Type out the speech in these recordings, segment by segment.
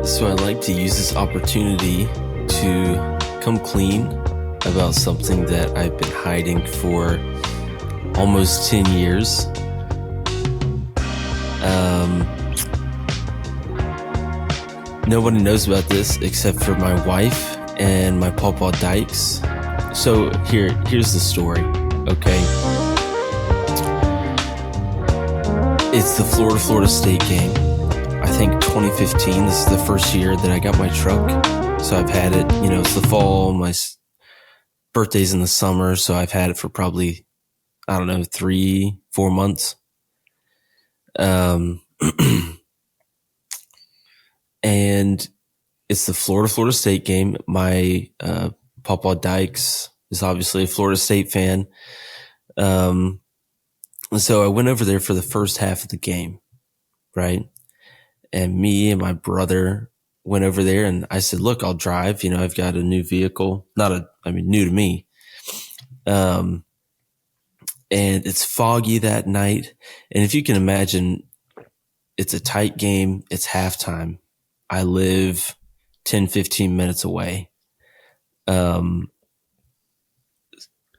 So I'd like to use this opportunity to come clean about something that I've been hiding for almost 10 years. Nobody knows about this except for my wife and my pawpaw dykes. So here's the story, okay? It's the Florida State game. I think 2015, this is the first year that I got my truck. So I've had it, it's the fall, my birthday's in the summer. So I've had it for probably, 3-4 months. And it's the Florida State game. My pawpaw Dykes is obviously a Florida State fan. So I went over there for the first half of the game, right? And me and my brother went over there and I said, look, I'll drive. I've got a new vehicle, new to me. And it's foggy that night. And if you can imagine, it's a tight game. It's halftime. I live 10, 15 minutes away.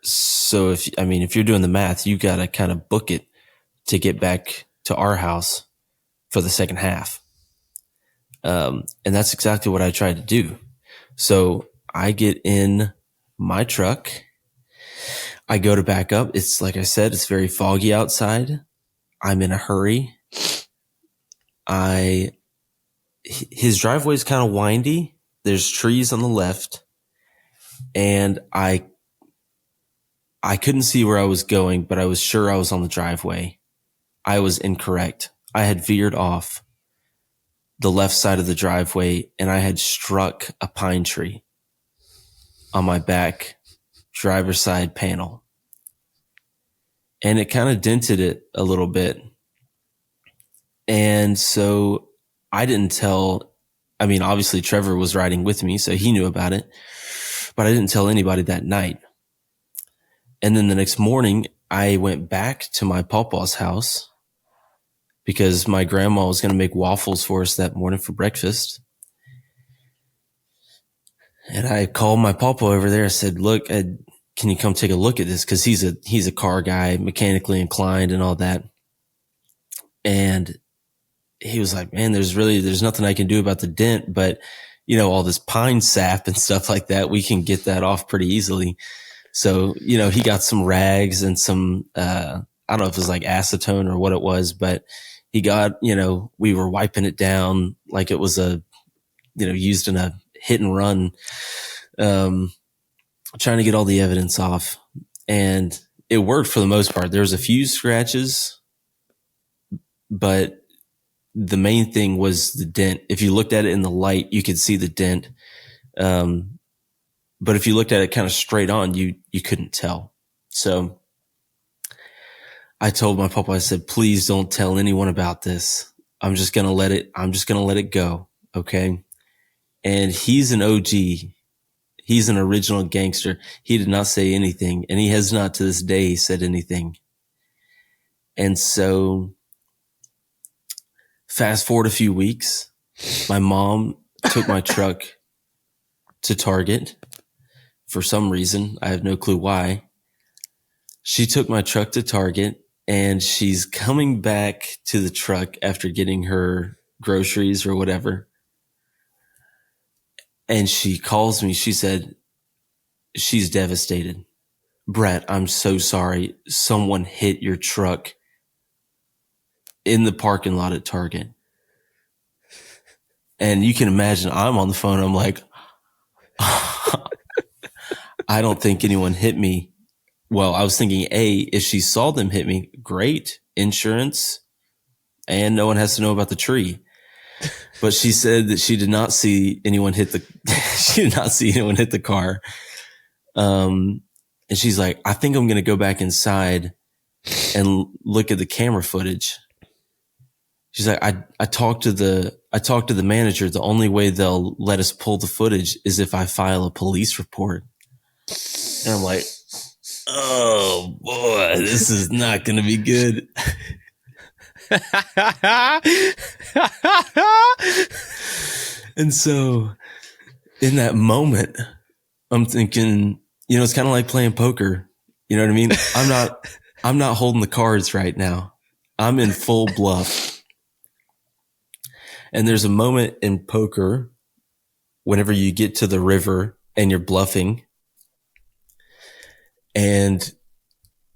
So if you're doing the math, you got to kind of book it to get back to our house for the second half. And that's exactly what I tried to do. So I get in my truck. I go to back up. It's like I said, it's very foggy outside. I'm in a hurry. His driveway is kind of windy. There's trees on the left. And I couldn't see where I was going, but I was sure I was on the driveway. I was incorrect. I had veered off the left side of the driveway and I had struck a pine tree on my back driver's side panel. And it kind of dented it a little bit. And so I didn't tell, obviously Trevor was riding with me, so he knew about it, but I didn't tell anybody that night. And then the next morning, I went back to my pawpaw's house because my grandma was going to make waffles for us that morning for breakfast. And I called my pawpaw over there. I said, look, can you come take a look at this? Cause he's a car guy, mechanically inclined and all that. And he was like, man, there's nothing I can do about the dent, but all this pine sap and stuff like that, we can get that off pretty easily. So, he got some rags and some, I don't know if it was like acetone or what it was, but he got, we were wiping it down like it was used in a hit and run, trying to get all the evidence off. And it worked for the most part. There was a few scratches, but the main thing was the dent. If you looked at it in the light, you could see the dent. But if you looked at it kind of straight on, you couldn't tell. So I told my papa, I said, please don't tell anyone about this. I'm just going to let it go. Okay. And he's an OG. He's an original gangster. He did not say anything, and he has not to this day said anything. And so fast forward a few weeks, my mom took my truck to Target for some reason. I have no clue why. She took my truck to Target and she's coming back to the truck after getting her groceries or whatever. And she calls me. She said, she's devastated. Brett, I'm so sorry. Someone hit your truck in the parking lot at Target. And you can imagine I'm on the phone. I'm like, I don't think anyone hit me. Well, I was thinking, if she saw them hit me, great, insurance, and no one has to know about the tree. But she said that she did not see anyone hit the car. And she's like, I think I'm going to go back inside and look at the camera footage. She's like, I talked to the manager. The only way they'll let us pull the footage is if I file a police report. And I'm like, oh boy, this is not going to be good. And so in that moment, I'm thinking, it's kind of like playing poker. You know what I mean? I'm not holding the cards right now. I'm in full bluff. And there's a moment in poker whenever you get to the river and you're bluffing and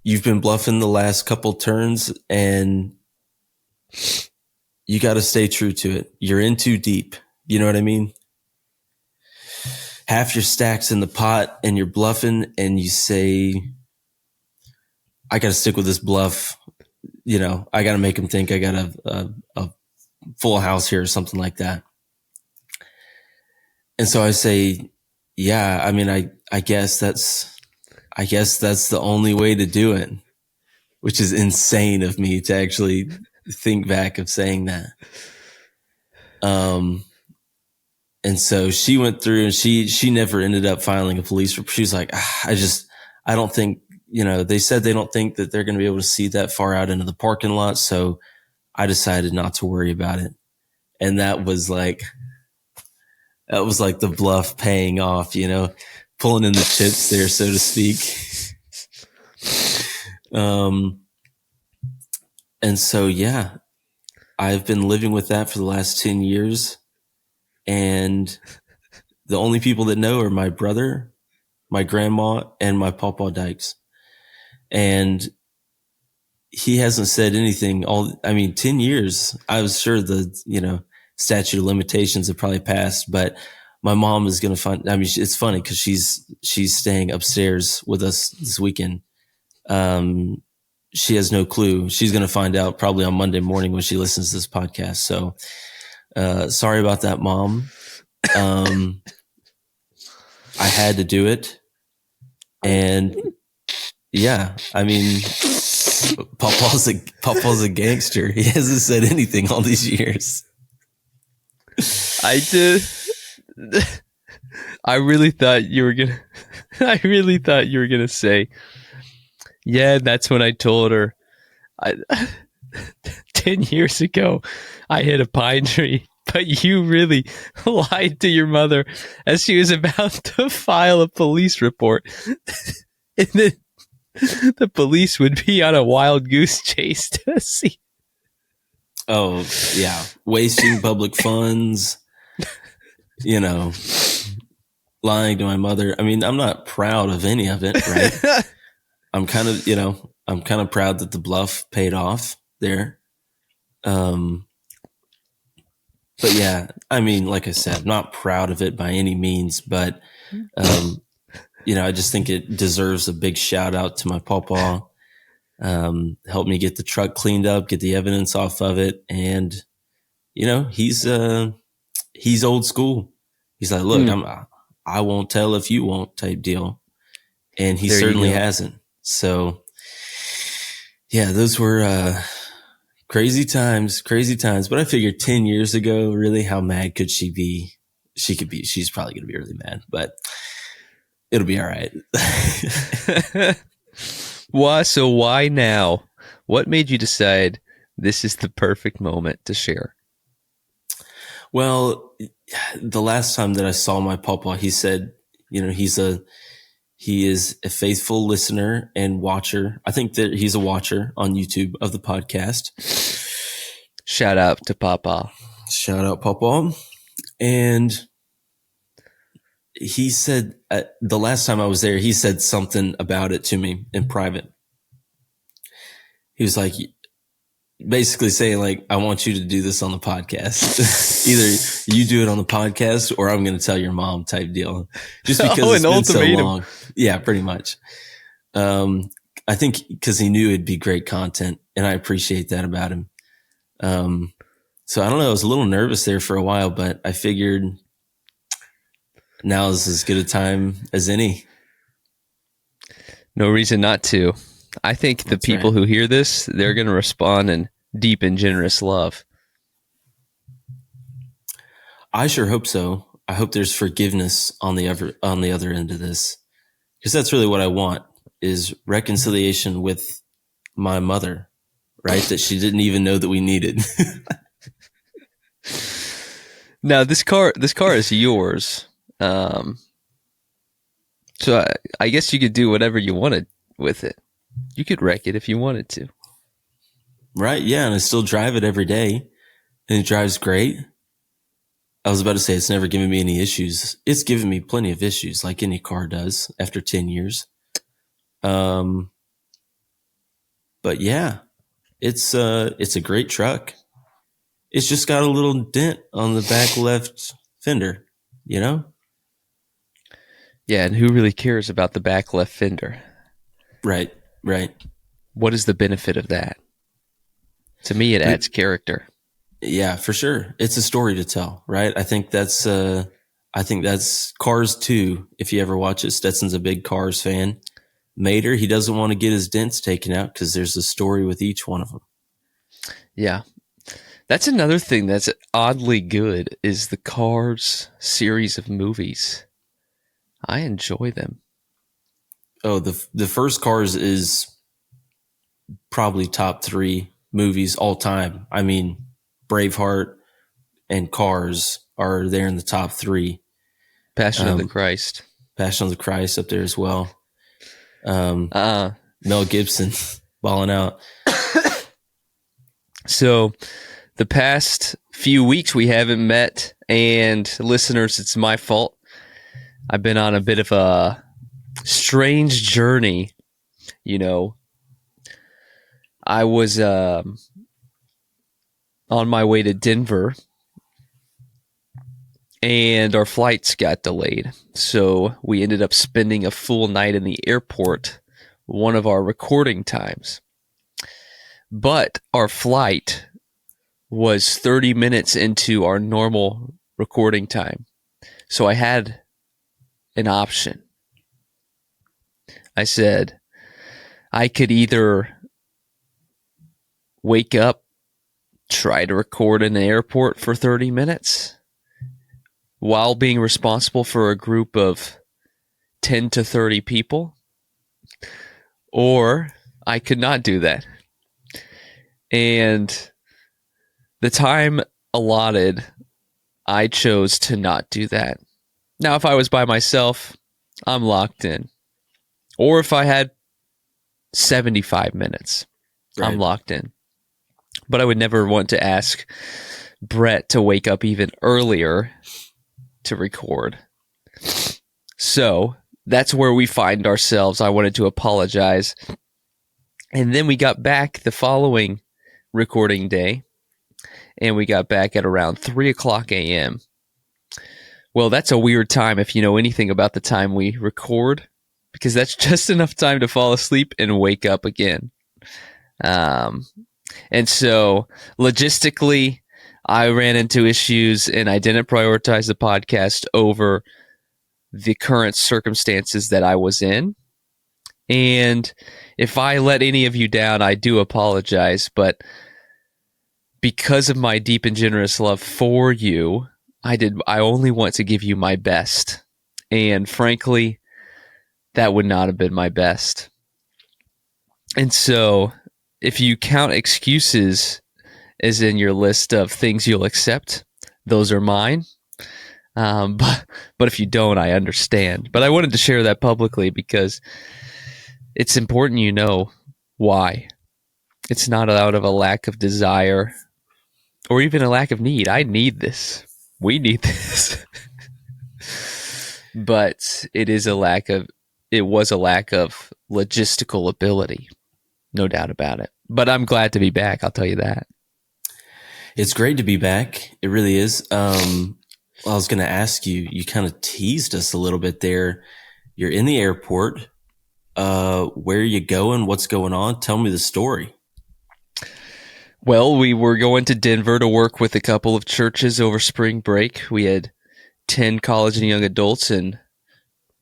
you've been bluffing the last couple turns and you got to stay true to it. You're in too deep. You know what I mean? Half your stack's in the pot and you're bluffing and you say, I got to stick with this bluff. I got to make him think I got a full house here or something like that. And so I say, yeah, I mean, I guess that's the only way to do it, which is insane of me to actually think back of saying that. And so she went through and she never ended up filing a police report. She was like, I don't think, they said they don't think that they're going to be able to see that far out into the parking lot. So I decided not to worry about it. And that was like the bluff paying off, pulling in the chips there, so to speak. And so, yeah, I've been living with that for the last 10 years. And the only people that know are my brother, my grandma, and my Pawpaw Dykes. And he hasn't said anything 10 years. I was sure the, statute of limitations have probably passed, but my mom is going to find, it's funny because she's staying upstairs with us this weekend. She has no clue. She's going to find out probably on Monday morning when she listens to this podcast. So, sorry about that, Mom. I had to do it. And yeah, Pawpaw's a gangster. He hasn't said anything all these years. I really thought you were gonna say, yeah, that's when I told her 10 years ago I hit a pine tree, but you really lied to your mother as she was about to file a police report. And then the police would be on a wild goose chase to see. Oh, yeah. Wasting public funds, lying to my mother. I'm not proud of any of it, right? I'm kind of proud that the bluff paid off there. But yeah, like I said, I'm not proud of it by any means, but, I just think it deserves a big shout out to my pawpaw. Helped me get the truck cleaned up, get the evidence off of it. And, he's old school. He's like, look, I won't tell if you won't type deal. And he certainly hasn't. So yeah, those were, crazy times. But I figured 10 years ago, really, how mad could she be? She's probably going to be really mad, but it'll be all right. So why now? What made you decide this is the perfect moment to share? Well, the last time that I saw my pawpaw, he said, he is a faithful listener and watcher. I think that he's a watcher on YouTube of the podcast. Shout out to Papa. Shout out Pawpaw. And he said, the last time I was there, he said something about it to me in private. He was like, basically saying like, I want you to do this on the podcast. Either you do it on the podcast or I'm going to tell your mom type deal. Just because it's been ultimatum. So long. Yeah, pretty much. I think because he knew it'd be great content and I appreciate that about him. So I don't know. I was a little nervous there for a while, but I figured now is as good a time as any. No reason not to. I think the people who hear this, they're going to respond in deep and generous love. I sure hope so. I hope there's forgiveness on the other end of this, because that's really what I want, is reconciliation with my mother, right? That she didn't even know that we needed. Now this car is yours. So I guess you could do whatever you wanted with it. You could wreck it if you wanted to. Right? Yeah, and I still drive it every day, and it drives great. I was about to say it's never given me any issues. It's given me plenty of issues, like any car does after 10 years. But yeah, it's a great truck. It's just got a little dent on the back left fender, you know? Yeah, and who really cares about the back left fender? Right, right. What is the benefit of that? To me, it adds character. Yeah, for sure. It's a story to tell, right? I think that's Cars 2. If you ever watch it, Stetson's a big Cars fan. Mater, he doesn't want to get his dents taken out because there's a story with each one of them. Yeah. That's another thing that's oddly good is the Cars series of movies. I enjoy them. Oh, the first Cars is probably top 3 movies all time. I mean, Braveheart and Cars are there in the top 3. Passion of the Christ. Passion of the Christ up there as well. Mel Gibson balling out. So the past few weeks we haven't met, and listeners, it's my fault. I've been on a bit of a strange journey. You know, I was on my way to Denver, and our flights got delayed. So we ended up spending a full night in the airport, one of our recording times. But our flight was 30 minutes into our normal recording time. So I had an option. I said, I could either wake up, try to record in the airport for 30 minutes while being responsible for a group of 10 to 30 people, or I could not do that. And the time allotted, I chose to not do that. Now, if I was by myself, I'm locked in. Or if I had 75 minutes, right, I'm locked in. But I would never want to ask Brett to wake up even earlier to record. So that's where we find ourselves. I wanted to apologize. And then we got back the following recording day, and we got back at around 3 o'clock a.m. Well, that's a weird time if you know anything about the time we record, because that's just enough time to fall asleep and wake up again. And so logistically, I ran into issues and I didn't prioritize the podcast over the current circumstances that I was in. And if I let any of you down, I do apologize. But because of my deep and generous love for you, I only want to give you my best. And frankly, that would not have been my best. And so if you count excuses as in your list of things you'll accept, those are mine. But if you don't, I understand. But I wanted to share that publicly because it's important you know why. It's not out of a lack of desire or even a lack of need. I need this. We need this. But it was a lack of logistical ability. No doubt about it. But I'm glad to be back, I'll tell you that. It's great to be back. It really is. I was going to ask you, you kind of teased us a little bit there. You're in the airport. Where are you going? What's going on? Tell me the story. Well, we were going to Denver to work with a couple of churches over spring break. We had 10 college and young adults and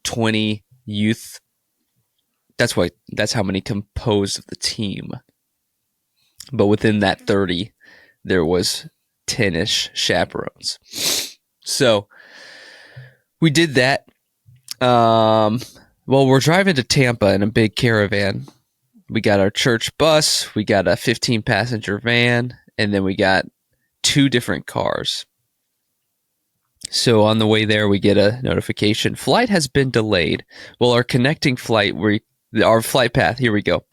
20 youth. That's how many composed of the team. But within that 30, there was 10-ish chaperones. So we did that. Well, we're driving to Tampa in a big caravan. We got our church bus, we got a 15-passenger van, and then we got 2 different cars. So on the way there, we get a notification. Flight has been delayed. Well, our connecting flight, our flight path, here we go.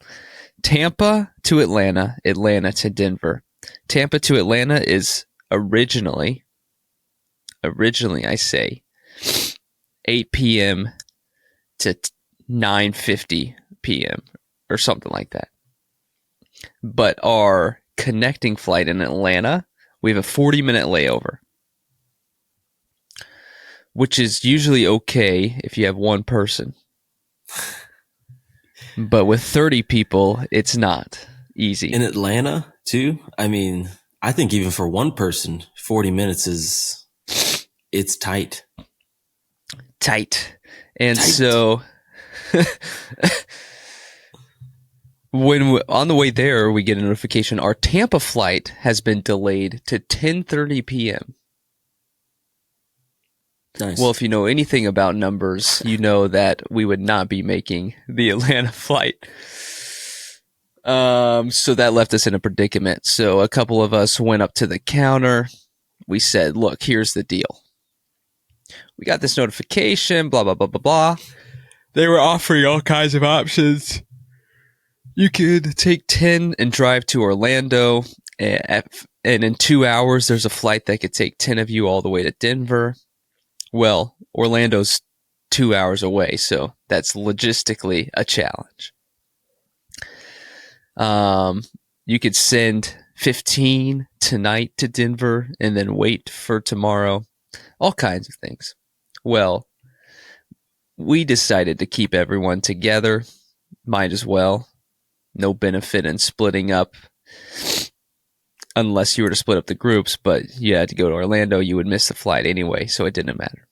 Tampa to Atlanta, Atlanta to Denver. Tampa to Atlanta is originally I say, 8 p.m. to 9:50 p.m. or something like that. But our connecting flight in Atlanta, we have a 40-minute layover, which is usually okay if you have one person. But with 30 people, it's not easy. In Atlanta, too? I mean, I think even for one person, 40 minutes it's tight. And Tight. so on the way there, we get a notification. Our Tampa flight has been delayed to 10:30 p.m. Nice. Well, if you know anything about numbers, you know that we would not be making the Atlanta flight. So that left us in a predicament. So a couple of us went up to the counter. We said, look, here's the deal. We got this notification, blah, blah, blah, blah, blah. They were offering all kinds of options. You could take 10 and drive to Orlando. And in 2 hours, there's a flight that could take 10 of you all the way to Denver. Well, Orlando's 2 hours away, so that's logistically a challenge. You could send 15 tonight to Denver and then wait for tomorrow. All kinds of things. Well, we decided to keep everyone together. Might as well. No benefit in splitting up unless you were to split up the groups, but you had to go to Orlando. You would miss the flight anyway, so it didn't matter.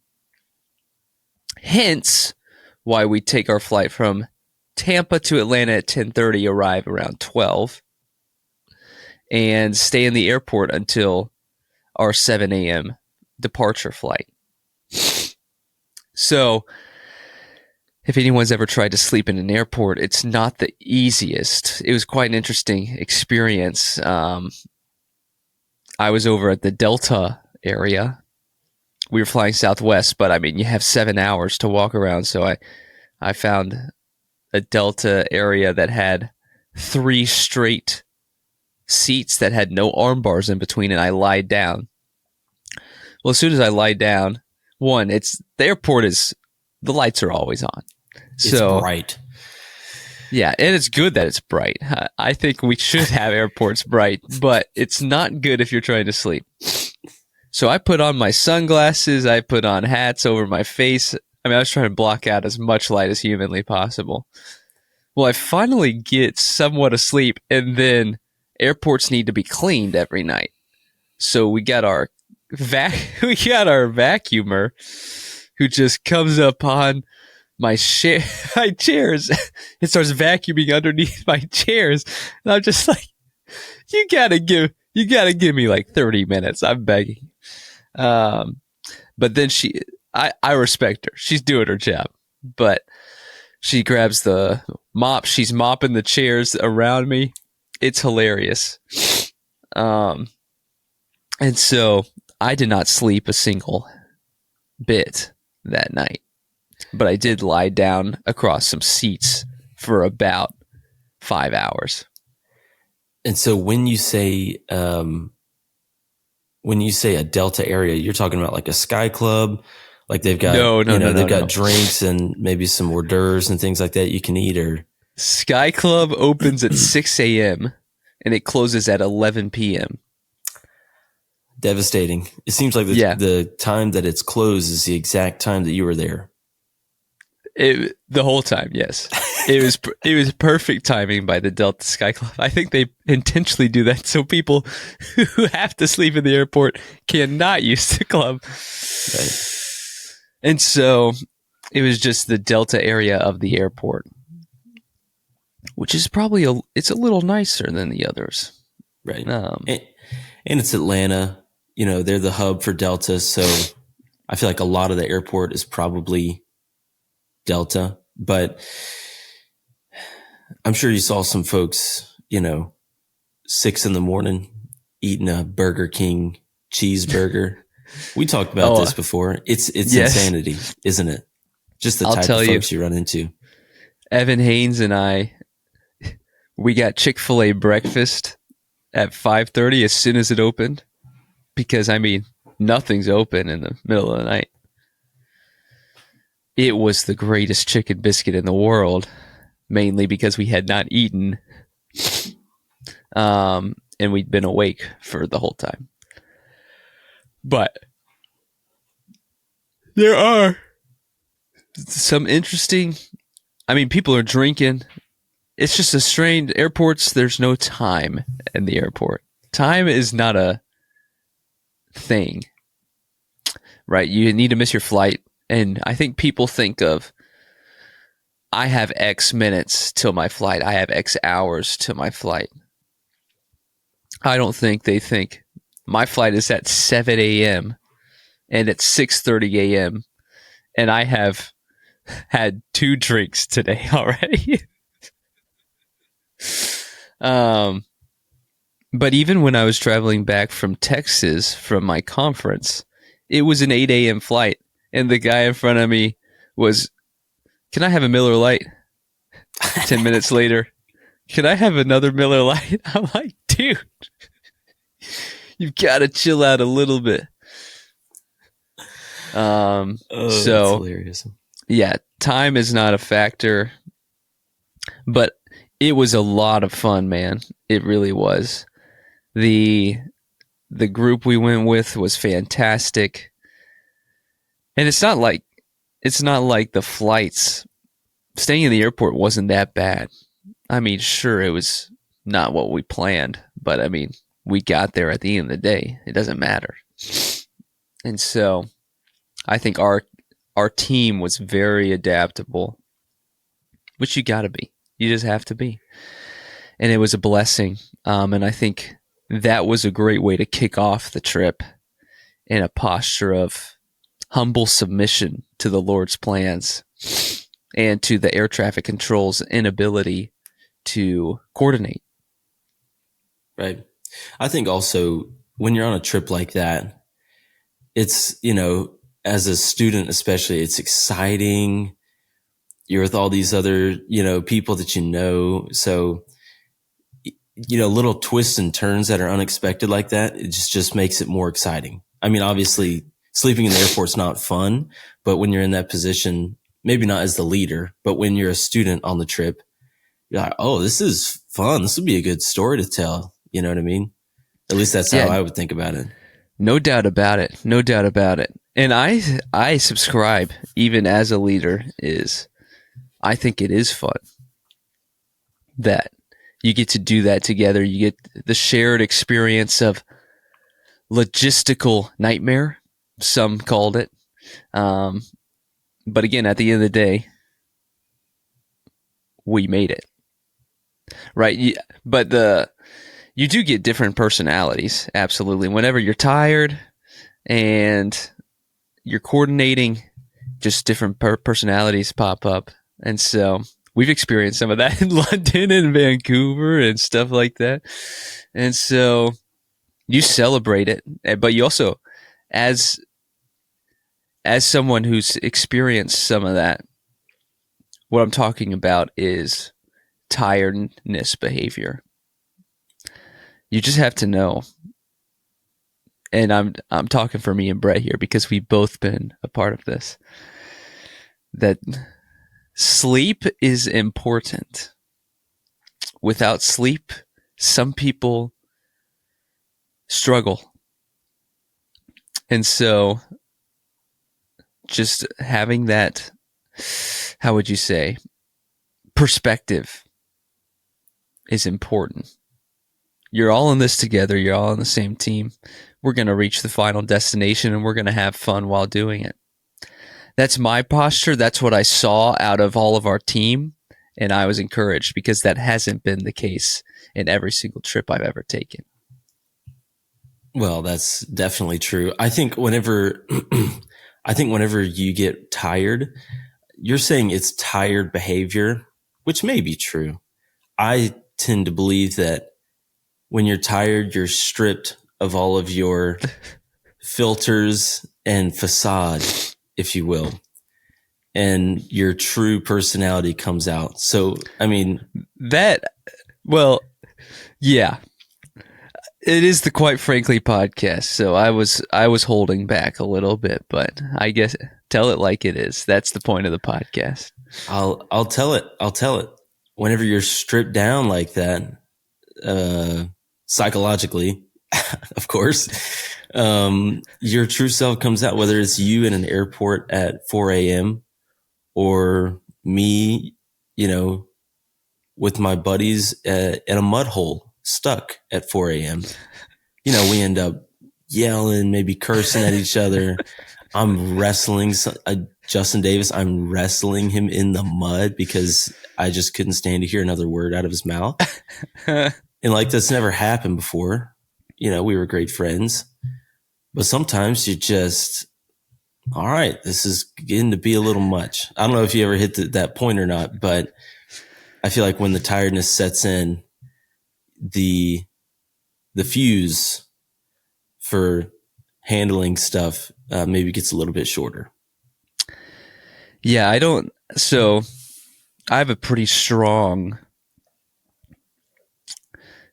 Hence, why we take our flight from Tampa to Atlanta at 10:30, arrive around 12, and stay in the airport until our 7 a.m. departure flight. So, if anyone's ever tried to sleep in an airport, it's not the easiest. It was quite an interesting experience. I was over at the Delta area. We were flying Southwest, but I mean, you have 7 hours to walk around. So I found a Delta area that had 3 straight seats that had no arm bars in between, and I lied down. Well, as soon as I lied down, the airport the lights are always on. It's bright. Yeah, and it's good that it's bright. I think we should have airports bright, but it's not good if you're trying to sleep. So I put on my sunglasses, I put on hats over my face. I mean, I was trying to block out as much light as humanly possible. Well, I finally get somewhat asleep, and then airports need to be cleaned every night. So we got our vacuumer who just comes up on my chairs and starts vacuuming underneath my chairs. And I'm just like, you gotta give me like 30 minutes. I'm begging. But then I respect her. She's doing her job, but she grabs the mop. She's mopping the chairs around me. It's hilarious. And so I did not sleep a single bit that night, but I did lie down across some seats for about 5 hours. And so when you say a Delta area, you're talking about like a Sky Club, like they've got they've got drinks and maybe some hors d'oeuvres and things like that you can eat. Or Sky Club opens at 6 a.m. and it closes at 11 p.m. Devastating. It seems like the time that it's closed is the exact time that you were there. The whole time, yes. It was perfect timing by the Delta Sky Club. I think they intentionally do that so people who have to sleep in the airport cannot use the club. Right. And so it was just the Delta area of the airport, which is probably it's a little nicer than the others. Right. And it's Atlanta. They're the hub for Delta. So I feel like a lot of the airport is probably Delta, but I'm sure you saw some folks, 6 a.m, eating a Burger King cheeseburger. We talked about Oh, this before. It's yes. insanity, isn't it? Just the I'll type of tell you, folks you run into. Evan Haynes and I, we got Chick-fil-A breakfast at 5:30 as soon as it opened because I mean, nothing's open in the middle of the night. It was the greatest chicken biscuit in the world, mainly because we had not eaten and we'd been awake for the whole time. But there are some interesting, I mean, people are drinking. It's just a strange airports. There's no time in the airport. Time is not a thing, right? You need to miss your flight. And I think people think of, I have X minutes till my flight. I have X hours till my flight. I don't think they think my flight is at 7 a.m. and it's 6:30 a.m. and I have had 2 drinks today already. But even when I was traveling back from Texas from my conference, it was an 8 a.m. flight, and the guy in front of me was, "Can I have a Miller Lite?" 10 minutes later, "Can I have another Miller Lite?" I'm like, dude, you've got to chill out a little bit. Oh, that's So hilarious. yeah, time is not a factor, but it was a lot of fun, man. It really was. The group we went with was fantastic. And it's not like the flights, staying in the airport wasn't that bad. I mean, sure, it was not what we planned, but I mean, we got there at the end of the day. It doesn't matter. And so I think our team was very adaptable, which you got to be. You just have to be. And it was a blessing. And I think that was a great way to kick off the trip in a posture of humble submission to the Lord's plans and to the air traffic control's inability to coordinate. Right. I think also when you're on a trip like that, it's, as a student, especially, it's exciting. You're with all these other, people that you know. So, little twists and turns that are unexpected like that, it just makes it more exciting. I mean, obviously sleeping in the airport's not fun, but when you're in that position, maybe not as the leader, but when you're a student on the trip, you're like, oh, this is fun. This would be a good story to tell. You know what I mean? At least that's how Yeah, I would think about it. no doubt about it. No doubt about it. And I subscribe, even as a leader, is I think it is fun that you get to do that together. You get the shared experience of logistical nightmare, some called it. But again, at the end of the day, we made it. Right? But you do get different personalities, absolutely. Whenever you're tired and you're coordinating, just different personalities pop up. And so we've experienced some of that in London and Vancouver and stuff like that. And so you celebrate it, but you also, as someone who's experienced some of that, what I'm talking about is tiredness behavior. You just have to know, and I'm talking for me and Brett here because we've both been a part of this, that sleep is important. Without sleep, some people struggle. And so just having that, how would you say, perspective is important. You're all in this together. You're all on the same team. We're going to reach the final destination and we're going to have fun while doing it. That's my posture. That's what I saw out of all of our team. And I was encouraged because that hasn't been the case in every single trip I've ever taken. Well, that's definitely true. I think whenever you get tired, you're saying it's tired behavior, which may be true. I tend to believe that when you're tired, you're stripped of all of your filters and facade, if you will, and your true personality comes out. So, I mean, well, yeah, it is the Quite Frankly podcast. So I was holding back a little bit, but I guess tell it like it is. That's the point of the podcast. I'll tell it. I'll tell it. Whenever you're stripped down like that, psychologically, of course, your true self comes out, whether it's you in an airport at 4 a.m. or me, with my buddies in a mud hole stuck at 4 a.m. We end up yelling, maybe cursing at each other. I'm wrestling Justin Davis. I'm wrestling him in the mud because I just couldn't stand to hear another word out of his mouth. And that's never happened before. We were great friends, but sometimes you just, all right, this is getting to be a little much. I don't know if you ever hit that point or not, but I feel like when the tiredness sets in, the fuse for handling stuff maybe gets a little bit shorter. Yeah, I have a pretty strong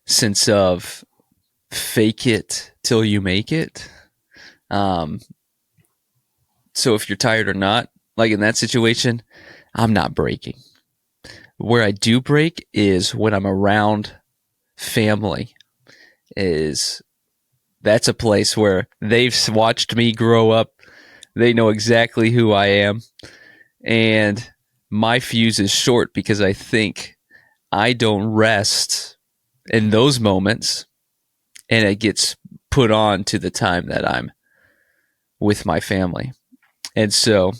sense of fake it till you make it. So if you're tired or not, like in that situation, I'm not breaking. Where I do break is when I'm around family. That's a place where they've watched me grow up. They know exactly who I am. And my fuse is short because I think I don't rest in those moments, and it gets put on to the time that I'm with my family. And so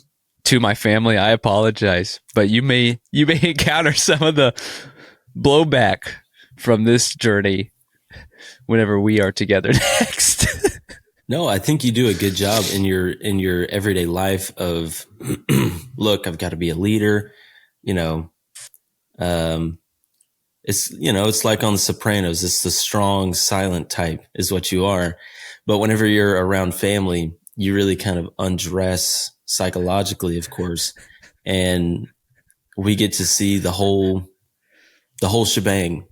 to my family, I apologize, but you may encounter some of the blowback from this journey whenever we are together next. No, I think you do a good job in your everyday life of, look, I've got to be a leader, it's like on The Sopranos, it's the strong, silent type is what you are. But whenever you're around family, you really kind of undress psychologically, of course. And we get to see the whole shebang,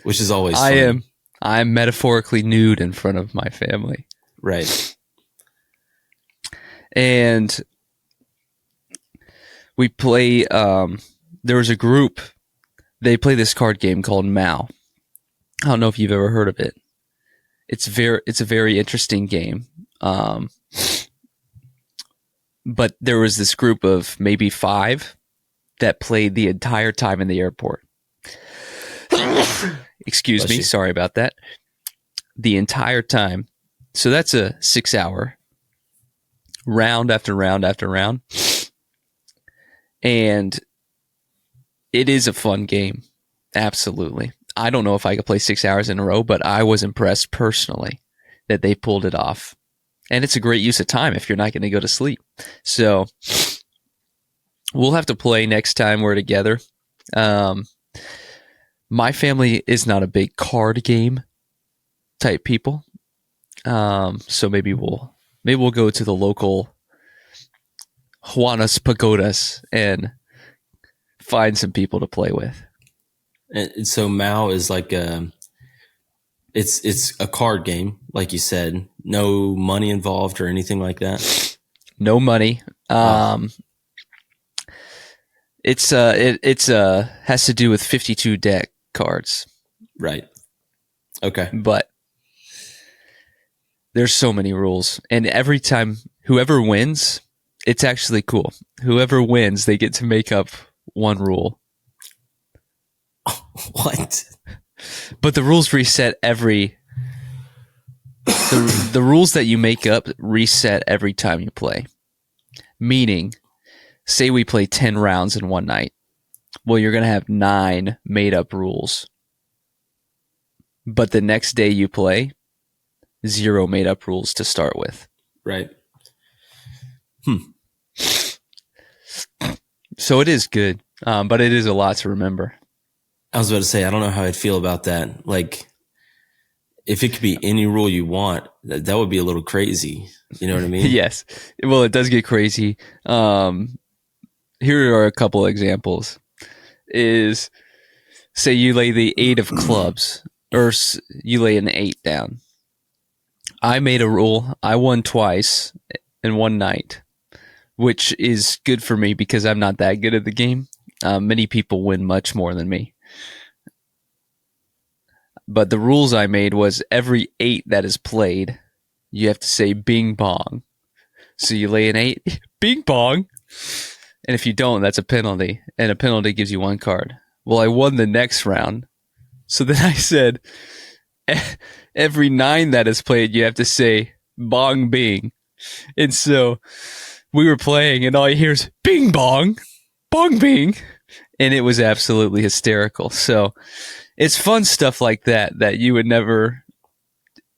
which is always fun. I am metaphorically nude in front of my family. Right. And we play, there was a group, they play this card game called Mao. I don't know if you've ever heard of it. It's a very interesting game. But there was this group of maybe 5 that played the entire time in the airport. Excuse me. Sorry about that. The entire time. So that's a 6-hour round after round after round. And it is a fun game. Absolutely. I don't know if I could play 6 hours in a row, but I was impressed personally that they pulled it off. And it's a great use of time if you're not going to go to sleep. So we'll have to play next time we're together. My family is not a big card game type people. So maybe we'll go to the local Juanas Pagodas and find some people to play with. And so Mao is like it's a card game, like you said. No money involved or anything like that. No money. It's has to do with 52 deck cards. Right. Okay. But there's so many rules, and every time whoever wins, it's actually cool. Whoever wins, they get to make up one rule. What? But the rules reset the rules that you make up reset every time you play. Meaning, say we play 10 rounds in one night. Well, you're going to have 9 made up rules. But the next day you play, 0 made up rules to start with. Right. So it is good, but it is a lot to remember. I was about to say, I don't know how I'd feel about that. Like, if it could be any rule you want, that would be a little crazy. You know what I mean? Yes. Well, it does get crazy. Here are a couple of examples. Is say you lay the 8 of clubs, or you lay an 8 down. I made a rule. I won twice in one night, which is good for me because I'm not that good at the game. Many people win much more than me. But the rules I made was every 8 that is played, you have to say bing bong. So you lay an 8, bing bong. And if you don't, that's a penalty. And a penalty gives you 1 card. Well, I won the next round. So then I said, every 9 that is played, you have to say bong bing. And so we were playing, and all you hear is bing bong, bong bing. And it was absolutely hysterical. So it's fun stuff like that you would never,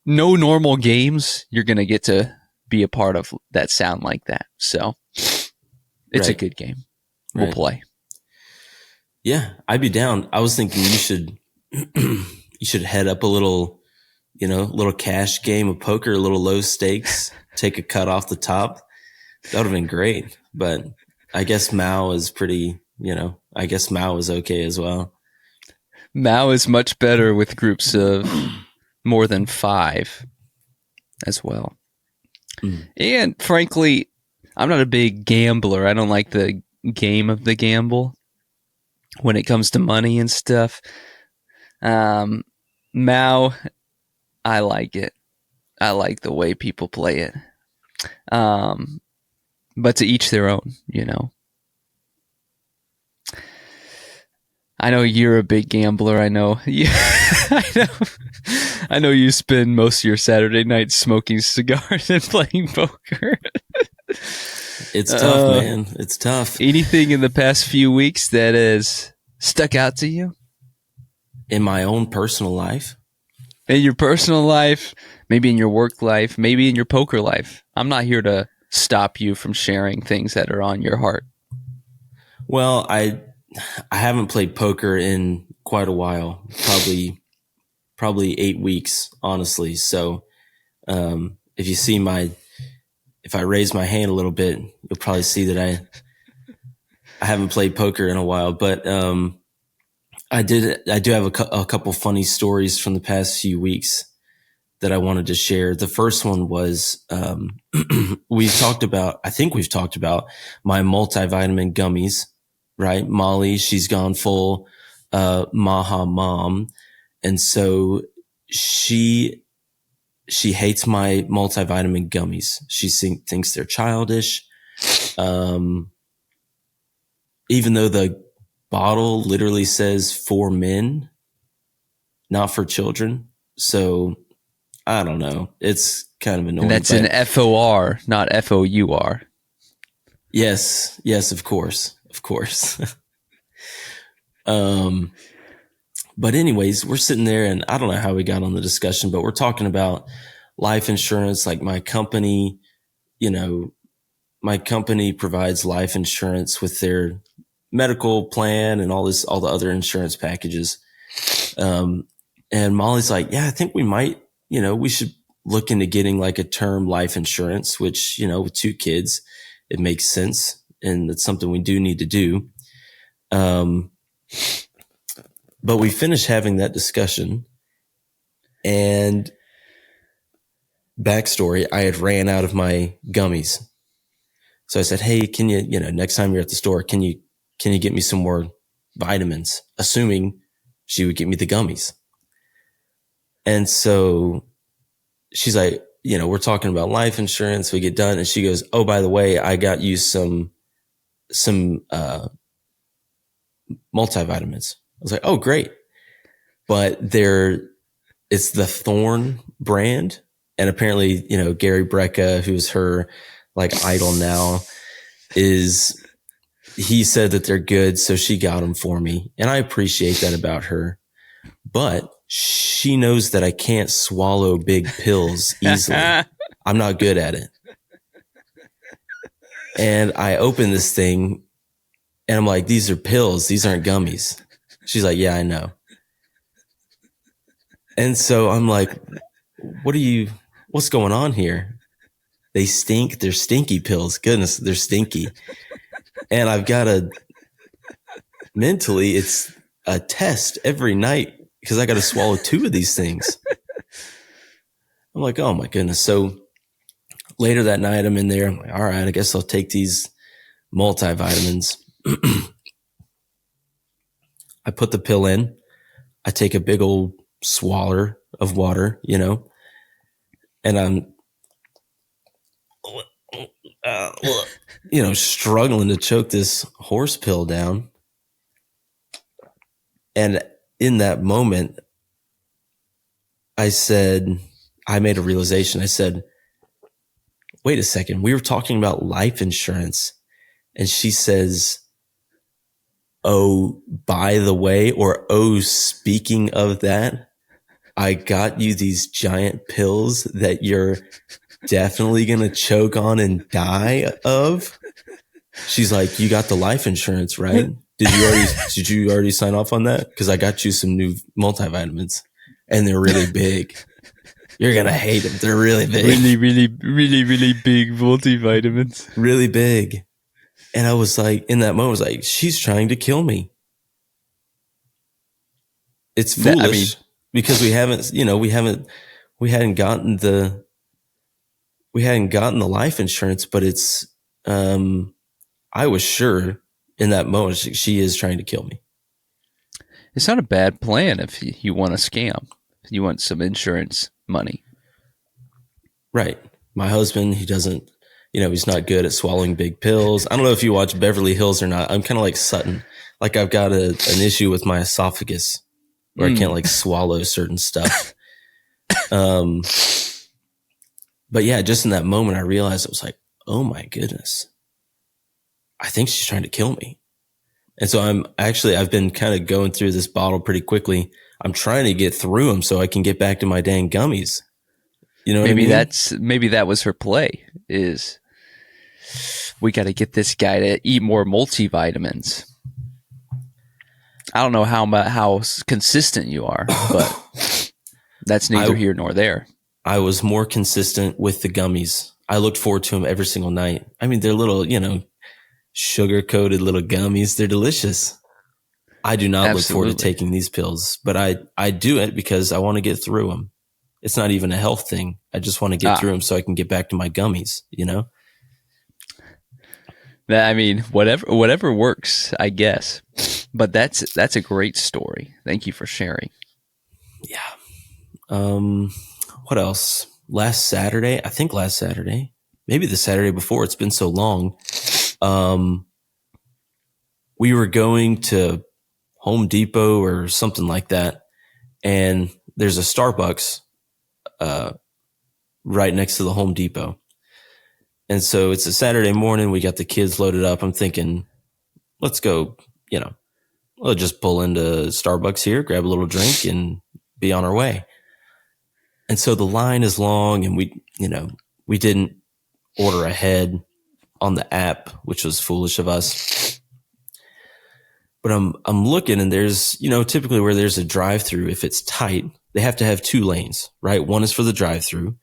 no normal games, you're going to get to be a part of that sound like that. So it's a good game. We'll play. Yeah, I'd be down. I was thinking you should head up a little, little cash game of poker, a little low stakes, take a cut off the top. That would have been great. But I guess Mao is pretty, I guess Mao is okay as well. Mao is much better with groups of more than 5 as well. And frankly, I'm not a big gambler. I don't like the game of the gamble when it comes to money and stuff. Mao, I like it. I like the way people play it. But to each their own, I know you're a big gambler. I know. I know you spend most of your Saturday nights smoking cigars and playing poker. It's tough, man. It's tough. Anything in the past few weeks that has stuck out to you? In my own personal life? In your personal life, maybe in your work life, maybe in your poker life. I'm not here to stop you from sharing things that are on your heart. Well, I haven't played poker in quite a while, probably 8 weeks, honestly. So, if I raise my hand a little bit, you'll probably see that I haven't played poker in a while, but, I do have a couple funny stories from the past few weeks that I wanted to share. The first one was, I think we've talked about my multivitamin gummies, right? Molly, she's gone full, Maha mom. And so she hates my multivitamin gummies. She thinks they're childish. Even though the bottle literally says for men, not for children. So I don't know. It's kind of annoying. And that's an FOR, not FOUR. Yes, of course. But anyways, we're sitting there and I don't know how we got on the discussion, but we're talking about life insurance. Like my company provides life insurance with their medical plan and all the other insurance packages. And Molly's like, yeah, I think we might, we should look into getting like a term life insurance, which, with 2 kids, it makes sense. And it's something we do need to do. But we finished having that discussion, and backstory, I had ran out of my gummies. So I said, hey, can you, next time you're at the store, can you get me some more vitamins? Assuming she would get me the gummies. And so she's like, we're talking about life insurance. We get done. And she goes, oh, by the way, I got you some multivitamins. I was like, oh, great. But it's the Thorn brand. And apparently, Gary Brecka, who's her like idol now, he said that they're good. So she got them for me. And I appreciate that about her. But she knows that I can't swallow big pills easily. I'm not good at it. And I open this thing and I'm like, these are pills. These aren't gummies. She's like, yeah, I know. And so I'm like, what's going on here? They stink. They're stinky pills. Goodness, they're stinky. And I've got mentally, it's a test every night because I got to swallow 2 of these things. I'm like, oh my goodness. So later that night, I'm in there. I'm like, all right, I guess I'll take these multivitamins. I put the pill in. I take a big old swaller of water, and I'm, struggling to choke this horse pill down. And in that moment, I made a realization. I said, wait a second, we were talking about life insurance. And she says, oh, by the way, or oh, speaking of that, I got you these giant pills that you're definitely going to choke on and die of. She's like, you got the life insurance, right? Did you already sign off on that? Because I got you some new multivitamins and they're really big. You're going to hate them. They're really big. Really, really, really, really big multivitamins. Really big. And I was like, in that moment, I was like, she's trying to kill me. It's foolish because we hadn't gotten the life insurance, but it's, I was sure in that moment she is trying to kill me. It's not a bad plan if you want a scam. You want some insurance money. Right. My husband, he doesn't, he's not good at swallowing big pills. I don't know if you watch Beverly Hills or not. I'm kind of like Sutton. Like I've got an issue with my esophagus where I can't like swallow certain stuff. But yeah, just in that moment, I realized it was like, oh my goodness, I think she's trying to kill me. And so I've been kind of going through this bottle pretty quickly. I'm trying to get through them so I can get back to my dang gummies. You know what I mean? Maybe that was her play, is we got to get this guy to eat more multivitamins. I don't know how consistent you are, but that's neither here nor there. I was more consistent with the gummies. I looked forward to them every single night. I mean, they're little, sugar-coated little gummies. They're delicious. I do not look forward to taking these pills, but I do it because I want to get through them. It's not even a health thing. I just want to get through them so I can get back to my gummies, I mean, whatever works, I guess. But that's a great story. Thank you for sharing. Yeah. What else? Last Saturday, maybe the Saturday before, it's been so long. We were going to Home Depot or something like that. And there's a Starbucks, right next to the Home Depot. And so it's a Saturday morning. We got the kids loaded up. I'm thinking, let's go, we'll just pull into Starbucks here, grab a little drink and be on our way. And so the line is long and we didn't order ahead on the app, which was foolish of us. But I'm looking and there's, typically where there's a drive-through, if it's tight, they have to have 2 lanes, right? One is for the drive-through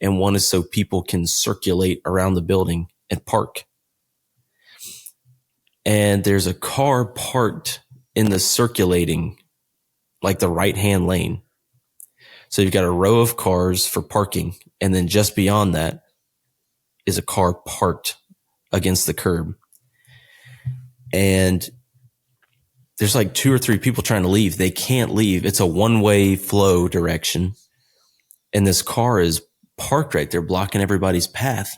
and one is so people can circulate around the building and park. And there's a car parked in the circulating, like the right-hand lane. So you've got a row of cars for parking. And then just beyond that is a car parked against the curb. And there's like 2 or 3 people trying to leave. They can't leave. It's a one-way flow direction. And this car is parked right there, blocking everybody's path.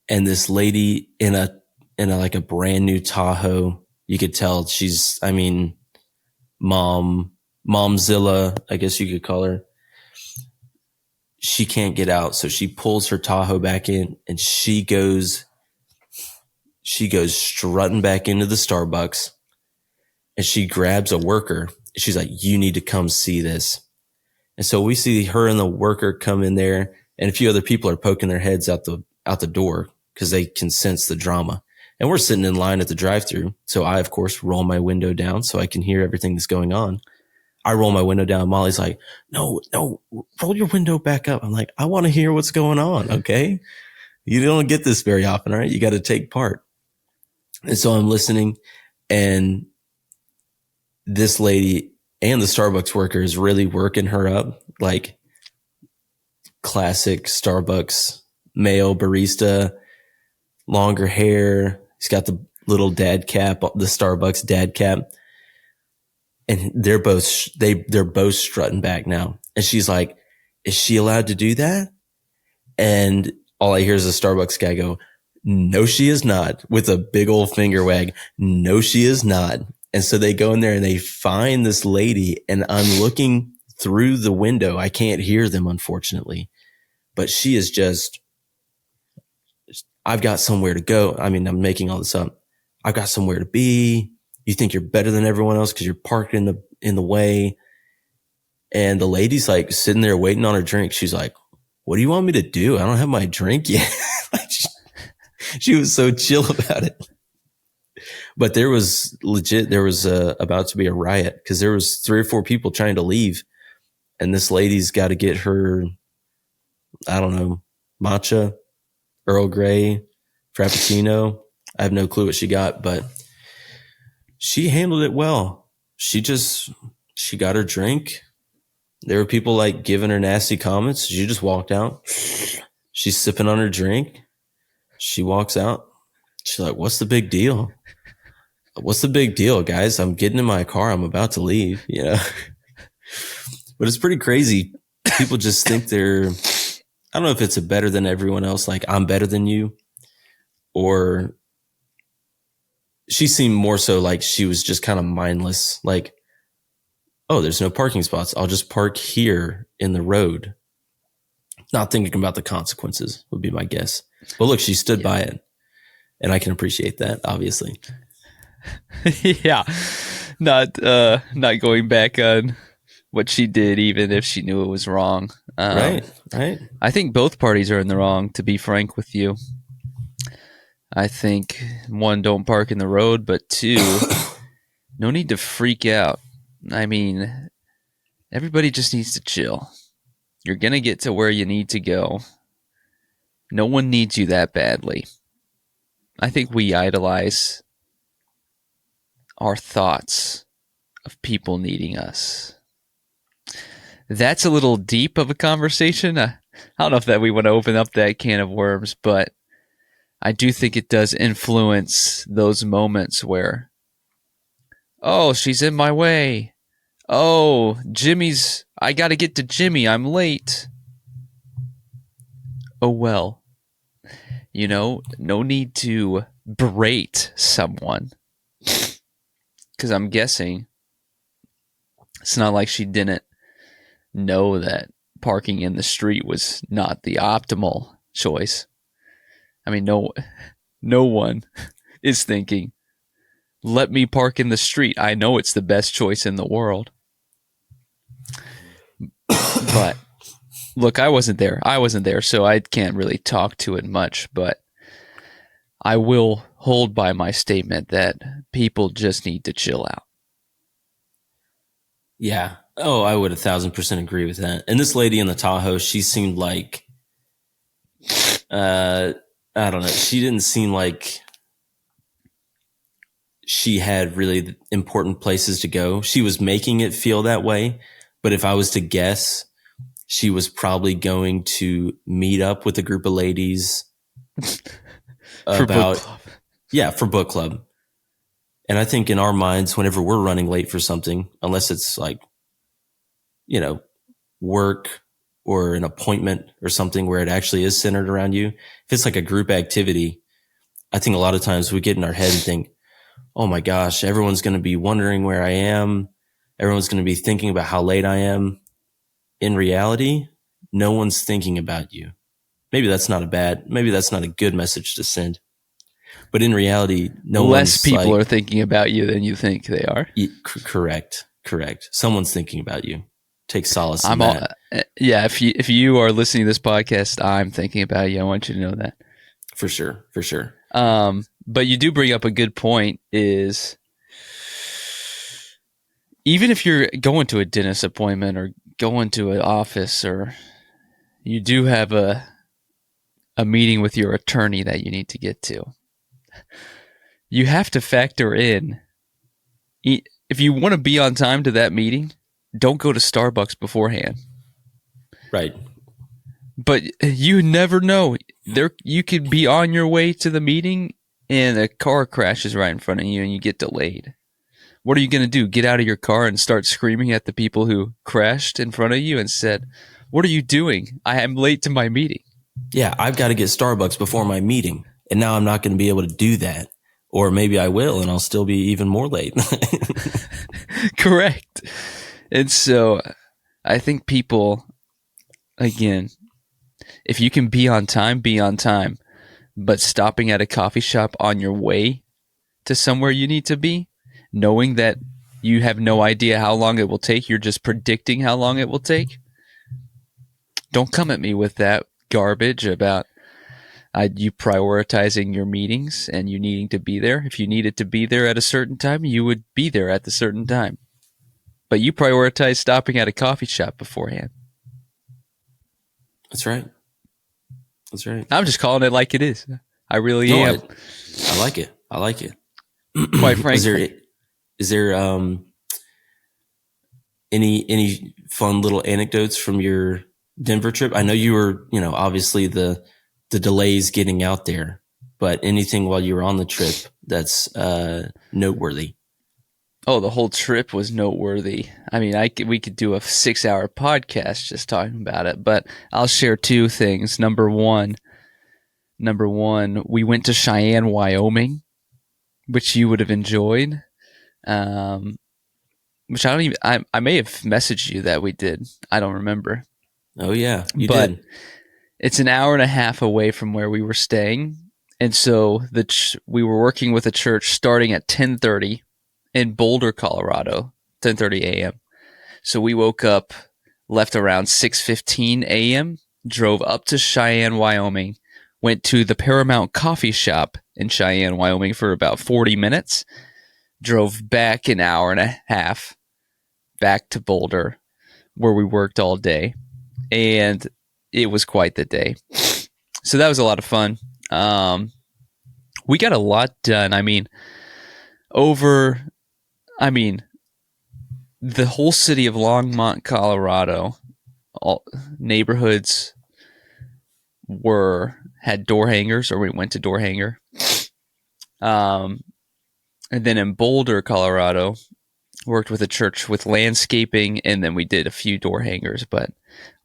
And this lady in a like a brand new Tahoe, you could tell she's, Momzilla, I guess you could call her. She can't get out. So she pulls her Tahoe back in and she goes strutting back into the Starbucks and she grabs a worker. She's like, you need to come see this. And so we see her and the worker come in there and a few other people are poking their heads out the door because they can sense the drama. And we're sitting in line at the drive-thru. So I, of course, roll my window down so I can hear everything that's going on. I roll my window down. Molly's like, no, roll your window back up. I'm like, I want to hear what's going on. Okay. You don't get this very often. All right. You got to take part. And so I'm listening, and this lady and the Starbucks worker is really working her up, like classic Starbucks male barista, longer hair. He's got the little dad cap, the Starbucks dad cap. And they're both strutting back now. And she's like, is she allowed to do that? And all I hear is a Starbucks guy go, no, she is not, with a big old finger wag. No, she is not. And so they go in there and they find this lady, and I'm looking through the window. I can't hear them, unfortunately, but she is just, I've got somewhere to go. I mean, I'm making all this up. I've got somewhere to be. You think you're better than everyone else because you're parked in the way. And the lady's like sitting there waiting on her drink. She's like, what do you want me to do? I don't have my drink yet. Like she was so chill about it. But there was about to be a riot because there was 3 or 4 people trying to leave. And this lady's got to get her, I don't know, matcha, Earl Grey, Frappuccino. I have no clue what she got, but she handled it well. She got her drink. There were people like giving her nasty comments. She just walked out. She's sipping on her drink. She walks out. She's like, what's the big deal? What's the big deal, guys? I'm getting in my car. I'm about to leave, you know? But it's pretty crazy. People just think they're, I don't know if it's a better than everyone else. Like, I'm better than you. Or she seemed more so like she was just kind of mindless. Like, oh, there's no parking spots. I'll just park here in the road. Not thinking about the consequences would be my guess. But look, she stood by it. And I can appreciate that, obviously. Yeah. Not going back on what she did, even if she knew it was wrong. Right. I think both parties are in the wrong, to be frank with you. I think, 1, don't park in the road, but 2, no need to freak out. I mean, everybody just needs to chill. You're going to get to where you need to go. No one needs you that badly. I think we idolize our thoughts of people needing us. That's a little deep of a conversation. I don't know if that we want to open up that can of worms, but I do think it does influence those moments where, oh, she's in my way. Oh, I got to get to Jimmy. I'm late. Oh, well, no need to berate someone. Because I'm guessing it's not like she didn't know that parking in the street was not the optimal choice. I mean, no one is thinking, let me park in the street. I know it's the best choice in the world. But look, I wasn't there, so I can't really talk to it much, but I will hold by my statement that people just need to chill out. Yeah. Oh, I would 1,000% agree with that. And this lady in the Tahoe, she seemed like, I don't know. She didn't seem like she had really important places to go. She was making it feel that way. But if I was to guess, she was probably going to meet up with a group of ladies for book club. Yeah, for book club. And I think in our minds, whenever we're running late for something, unless it's like, work or an appointment or something where it actually is centered around you, if it's like a group activity, I think a lot of times we get in our head and think, oh my gosh, everyone's going to be wondering where I am. Everyone's going to be thinking about how late I am. In reality, no one's thinking about you. Maybe that's not a good message to send. But in reality, less people are thinking about you than you think they are. Correct. Someone's thinking about you. Take solace in that. Yeah, if you are listening to this podcast, I'm thinking about you. I want you to know that. For sure. But you do bring up a good point, is even if you're going to a dentist appointment or going to an office, or you do have a meeting with your attorney that you need to get to, you have to factor in, if you want to be on time to that meeting, don't go to Starbucks beforehand. Right. But you never know. You could be on your way to the meeting and a car crashes right in front of you and you get delayed. What are you going to do? Get out of your car and start screaming at the people who crashed in front of you and said, "What are you doing? I am late to my meeting." Yeah, I've got to get Starbucks before my meeting. And now I'm not going to be able to do that. Or maybe I will, and I'll still be even more late. Correct. And so I think people, again, if you can be on time, be on time. But stopping at a coffee shop on your way to somewhere you need to be, knowing that you have no idea how long it will take, you're just predicting how long it will take. Don't come at me with that garbage about you prioritizing your meetings and you needing to be there. If you needed to be there at a certain time, you would be there at the certain time. But you prioritize stopping at a coffee shop beforehand. That's right. That's right. I'm just calling it like it is. I really am. I like it. I like it. Quite frankly. Is there any fun little anecdotes from your Denver trip? I know you were, obviously the delays getting out there, but anything while you were on the trip that's noteworthy? Oh, the whole trip was noteworthy. I mean, we could do a 6-hour podcast just talking about it, but I'll share two things. Number one, we went to Cheyenne, Wyoming, which you would have enjoyed. Which I may have messaged you that we did. I don't remember. Oh yeah, you did. It's an hour and a half away from where we were staying. And so we were working with a church starting at 10:30 in Boulder, Colorado, 10:30 a.m. So we woke up, left around 6:15 a.m., drove up to Cheyenne, Wyoming, went to the Paramount Coffee Shop in Cheyenne, Wyoming for about 40 minutes, drove back an hour and a half back to Boulder, where we worked all day. And it was quite the day. So that was a lot of fun. We got a lot done. The whole city of Longmont, Colorado, all neighborhoods had door hangers, or we went to door hanger. And then in Boulder, Colorado, worked with a church with landscaping, and then we did a few door hangers, but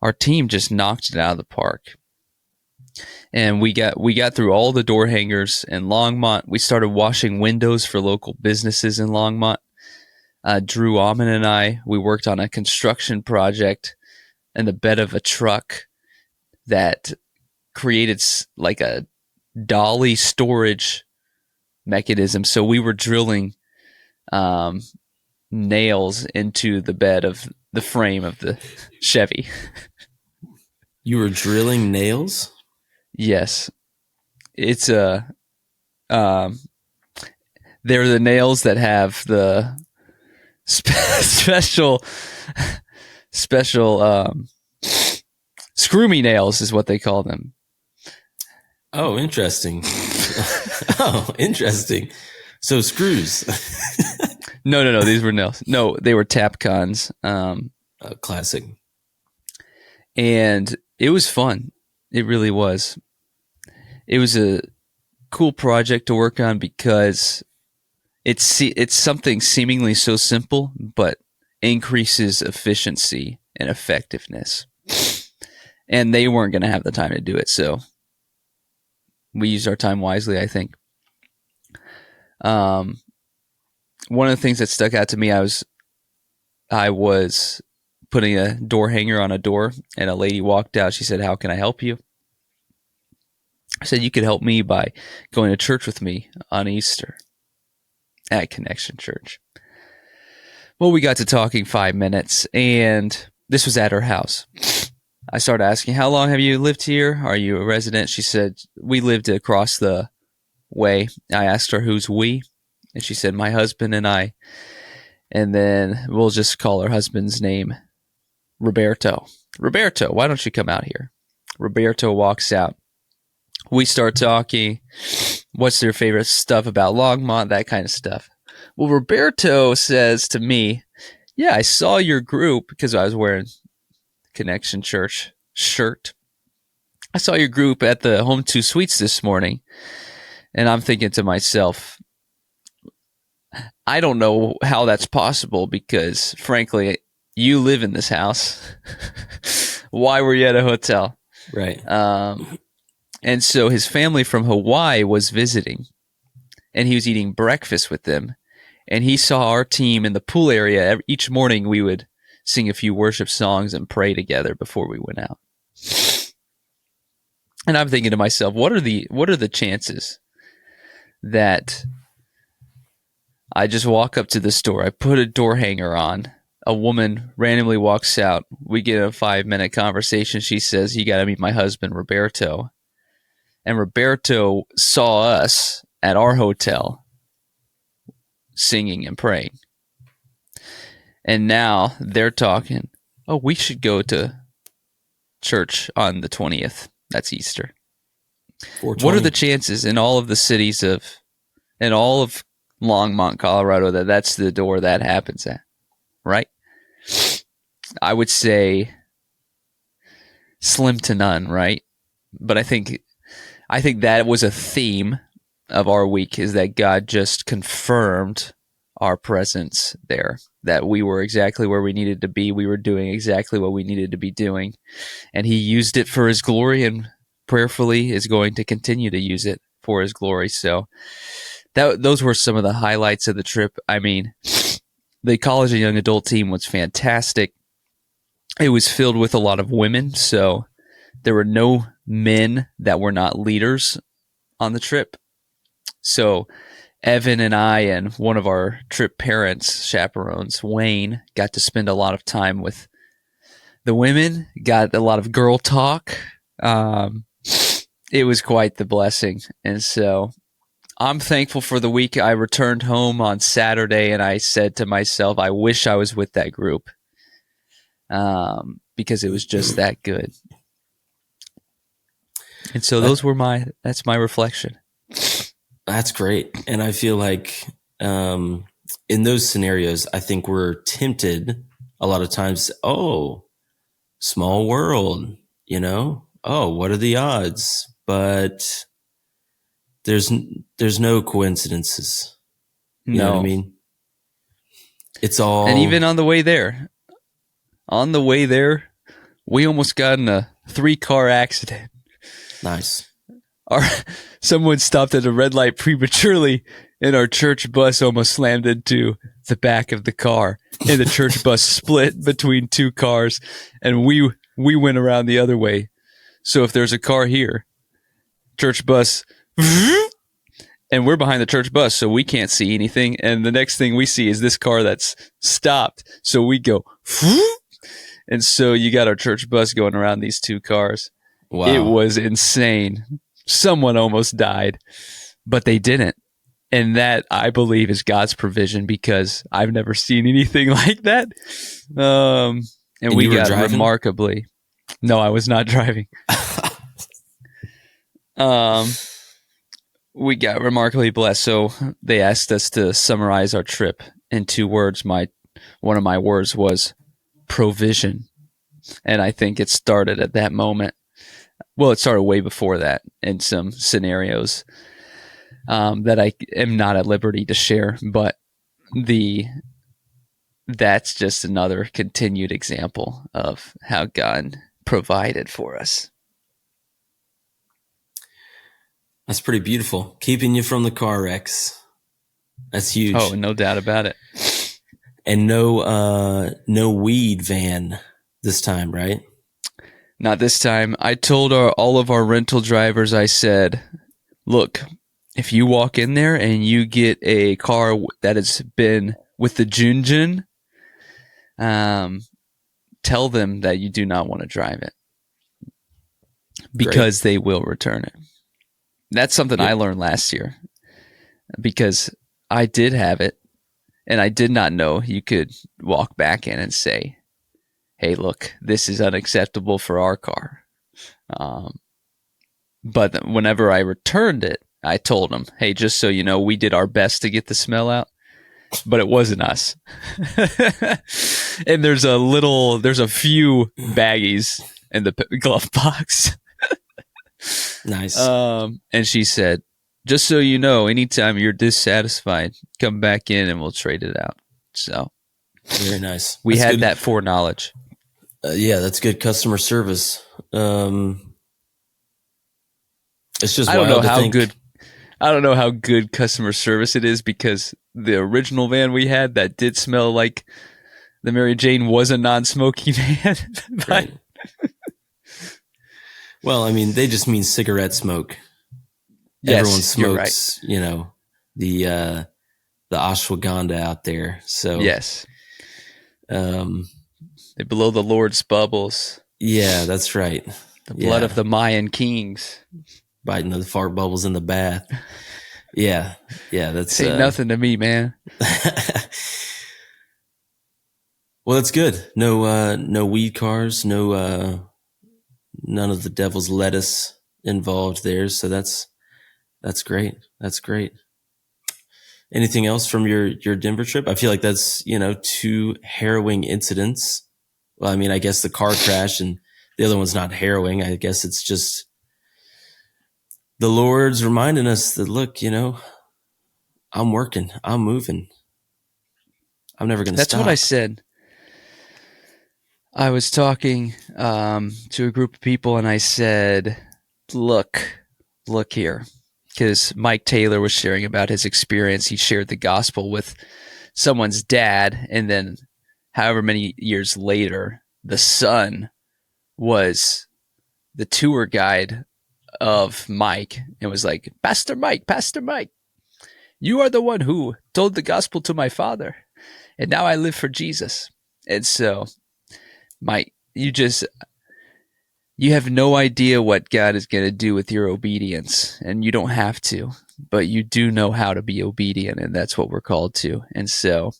our team just knocked it out of the park. And we got through all the door hangers in Longmont. We started washing windows for local businesses in Longmont. Drew Alman and we worked on a construction project in the bed of a truck that created like a dolly storage mechanism. So we were drilling nails into the bed of the frame of the Chevy. You were drilling nails? Yes. It's they're the nails that have the special screw me nails is what they call them. Oh, interesting. Oh, interesting. So screws. No. These were nails. No, they were Tapcons. Classic. And it was fun. It really was. It was a cool project to work on because it's something seemingly so simple, but increases efficiency and effectiveness. And they weren't going to have the time to do it, so we used our time wisely, I think. One of the things that stuck out to me, I was putting a door hanger on a door, and a lady walked out. She said, "How can I help you?" I said, "You could help me by going to church with me on Easter at Connection Church." Well, we got to talking 5 minutes, and this was at her house. I started asking, "How long have you lived here? Are you a resident?" She said, "We lived across the way." I asked her, "Who's we?" And she said, "My husband and I." And then we'll just call her husband's name Roberto. Roberto, why don't you come out here? Roberto walks out. We start talking. What's their favorite stuff about Longmont? That kind of stuff. Well, Roberto says to me, yeah, I saw your group because I was wearing Connection Church shirt. I saw your group at the Home 2 Suites this morning. And I'm thinking to myself, I don't know how that's possible because, frankly, you live in this house. Why were you at a hotel? Right. And so his family from Hawaii was visiting, and he was eating breakfast with them. And he saw our team in the pool area. Each morning we would sing a few worship songs and pray together before we went out. And I'm thinking to myself, what are the chances that I just walk up to the store, I put a door hanger on, a woman randomly walks out, we get a 5-minute conversation, she says, you got to meet my husband, Roberto. And Roberto saw us at our hotel singing and praying. And now they're talking, oh, we should go to church on the 20th. That's Easter. What are the chances in all of the cities in all of Longmont, Colorado, that's the door that happens at, right? I would say slim to none, right? But I think that was a theme of our week, is that God just confirmed our presence there, that we were exactly where we needed to be. We were doing exactly what we needed to be doing, and he used it for his glory, and prayerfully is going to continue to use it for his glory. So those were some of the highlights of the trip. I mean, the college and young adult team was fantastic. It was filled with a lot of women, so there were no men that were not leaders on the trip. So Evan and I and one of our trip parents, chaperones, Wayne, got to spend a lot of time with the women, got a lot of girl talk. It was quite the blessing. And so I'm thankful for the week. I returned home on Saturday and I said to myself, I wish I was with that group, because it was just that good. And so that's my reflection. That's great. And I feel like in those scenarios, I think we're tempted a lot of times, oh, small world, oh, what are the odds? But there's no coincidences. You know what I mean? It's all... And even on the way there, we almost got in a 3-car accident. Nice. Someone stopped at a red light prematurely, and our church bus almost slammed into the back of the car. And the church bus split between 2 cars, and we went around the other way. So if there's a car here, church bus, and we're behind the church bus, so we can't see anything. And the next thing we see is this car that's stopped. So we go, and so you got our church bus going around these 2 cars. Wow. It was insane. Someone almost died, but they didn't. And that, I believe, is God's provision, because I've never seen anything like that. And we got driving? Remarkably. No, I was not driving. We got remarkably blessed. So they asked us to summarize our trip in 2 words. One of my words was provision. And I think it started at that moment. Well, it started way before that in some scenarios that I am not at liberty to share, but that's just another continued example of how God provided for us. That's pretty beautiful. Keeping you from the car wrecks. That's huge. Oh, no doubt about it. And no weed van this time, right? Not this time. I told all of our rental drivers, I said, look, if you walk in there and you get a car that has been with the Junjun, tell them that you do not want to drive it, because they will return it. That's something I learned last year, because I did have it And I did not know you could walk back in and say, hey, look, this is unacceptable for our car. But whenever I returned it, I told him, hey, just so you know, we did our best to get the smell out, but it wasn't us. And there's a few baggies in the glove box. Nice. And she said, just so you know, anytime you're dissatisfied, come back in and we'll trade it out. So very nice. We had that foreknowledge. Yeah, that's good customer service. It's just I don't know wild to how think. good. I don't know how good customer service it is, because the original van we had that did smell like the Mary Jane was a non-smoking van. But Right. Well, I mean, they just mean cigarette smoke. Yes, everyone smokes, you're right. you know, the ashwagandha out there. So Yes, they blow the Lord's bubbles. Yeah, that's right. The blood of the Mayan kings. Biting the fart bubbles in the bath. Yeah, that's ain't nothing to me, man. Well, that's good. No weed cars, none of the devil's lettuce involved there. So that's great. That's great. Anything else from your Denver trip? I feel like that's, 2 harrowing incidents. Well, I mean, I guess the car crash and the other one's not harrowing. I guess it's just the Lord's reminding us that, look, I'm working, I'm moving. I'm never going to stop. That's what I said. I was talking to a group of people, and I said, look here. Because Mike Taylor was sharing about his experience. He shared the gospel with someone's dad, and then however many years later, the son was the tour guide of Mike, and was like, Pastor Mike, you are the one who told the gospel to my father, and now I live for Jesus. And so, Mike, you have no idea what God is going to do with your obedience, and you don't have to, but you do know how to be obedient, and that's what we're called to. And so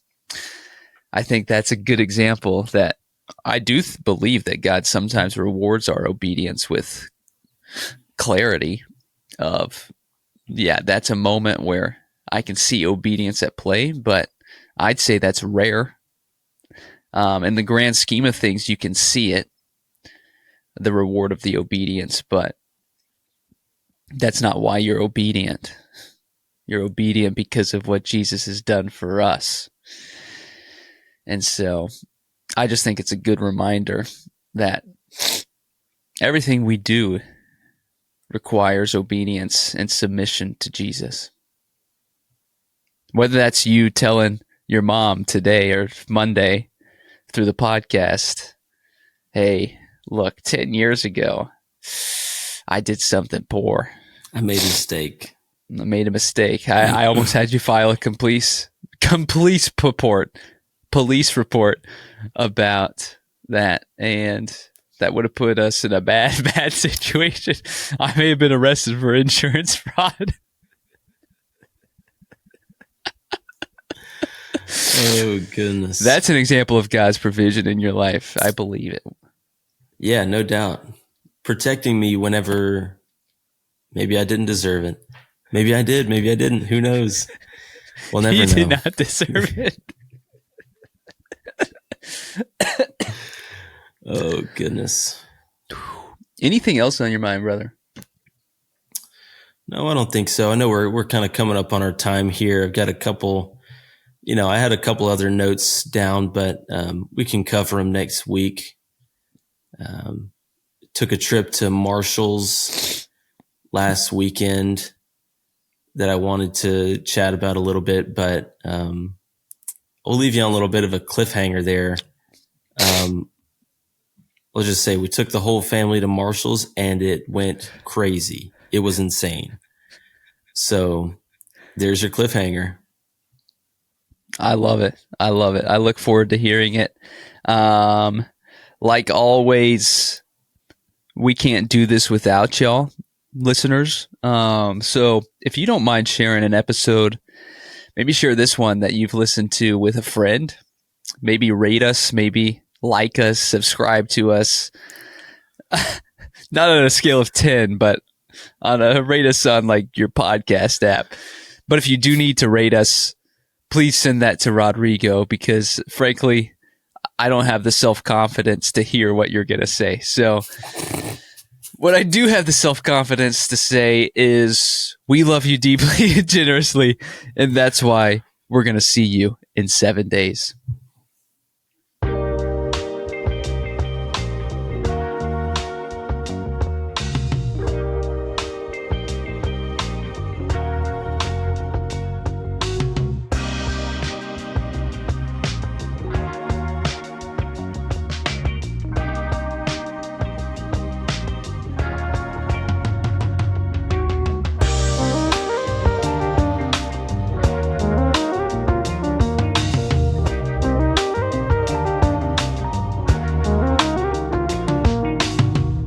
I think that's a good example that I do believe that God sometimes rewards our obedience with clarity of, that's a moment where I can see obedience at play, but I'd say that's rare. In the grand scheme of things, you can see it, the reward of the obedience, but that's not why you're obedient. You're obedient because of what Jesus has done for us. And so I just think it's a good reminder that everything we do requires obedience and submission to Jesus. Whether that's you telling your mom today or Monday through the podcast, hey, look, 10 years ago, I did something poor. I made a mistake. I almost had you file a police report about that, and that would have put us in a bad situation. I may have been arrested for insurance fraud. Oh, goodness. That's an example of God's provision in your life. I believe it. Yeah, no doubt. Protecting me whenever maybe I didn't deserve it. Maybe I did. Maybe I didn't. Who knows? We'll never know. You did not deserve it. Oh, goodness. Anything else on your mind, brother? No, I don't think so. I know we're kind of coming up on our time here. I've got a couple, I had a couple other notes down, but we can cover them next week. Took a trip to Marshall's last weekend that I wanted to chat about a little bit, but we'll leave you on a little bit of a cliffhanger there. Let's just say we took the whole family to Marshall's and it went crazy. It was insane. So there's your cliffhanger. I love it. I look forward to hearing it. Like always, we can't do this without y'all, listeners. So if you don't mind sharing an episode, maybe share this one that you've listened to with a friend. Maybe rate us, maybe like us, subscribe to us. Not on a scale of 10, but rate us on like your podcast app. But if you do need to rate us, please send that to Rodrigo, because frankly, I don't have the self-confidence to hear what you're going to say. So what I do have the self-confidence to say is we love you deeply and generously, and that's why we're going to see you in 7 days.